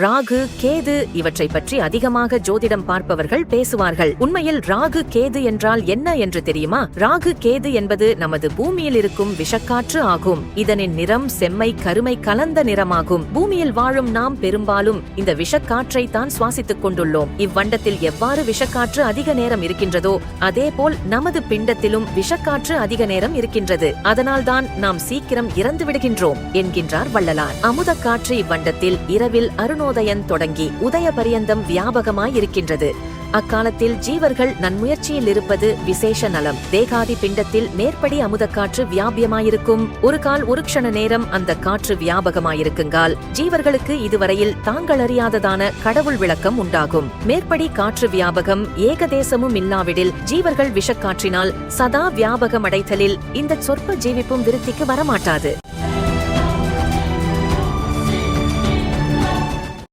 ராகு, கேது இவற்றை பற்றி அதிகமாக ஜோதிடம் பார்ப்பவர்கள் பேசுவார்கள். உண்மையில் ராகு, கேது என்றால் என்ன என்று தெரியுமா? ராகு, கேது என்பது நமது பூமியில் இருக்கும் விஷக்காற்று ஆகும். இதனின் நிறம் செம்மை கருமை கலந்த நிறமாகும். பூமியில் வாழும் நாம் பெரும்பாலும் இந்த விஷக்காற்றை தான் சுவாசித்துக் கொண்டுள்ளோம். இவ்வண்டத்தில் எவ்வாறு விஷக்காற்று அதிக நேரம் இருக்கின்றதோ அதேபோல் நமது பிண்டத்திலும் விஷக்காற்று அதிக நேரம் இருக்கின்றது. அதனால்தான் நாம் சீக்கிரம் இறந்து விடுகின்றோம் என்கின்றார் வள்ளலார். அமுத காற்று இவ்வண்டத்தில் இரவில் அருணோதயன் தொடங்கி உதய பரியந்தம் வியாபகமாயிருக்கின்றது. அக்காலத்தில் ஜீவர்கள் நன்முயற்சியில் இருப்பது விசேஷ நலம். தேகாதி பிண்டத்தில் மேற்படி அமுதக்காற்று வியாபியமாயிருக்கும். ஒரு கால் ஒரு க்ஷண நேரம் அந்த காற்று வியாபகமாயிருக்குங்கால் ஜீவர்களுக்கு இதுவரையில் தாங்கள் அறியாததான கடவுள் விளக்கம் உண்டாகும். மேற்படி காற்று வியாபகம் ஏகதேசமும் இல்லாவிடில் ஜீவர்கள் விஷக்காற்றினால் சதா வியாபகம் அடைத்தலில் இந்த சொற்ப ஜீவிப்பும் விருத்திக்கு வரமாட்டாது.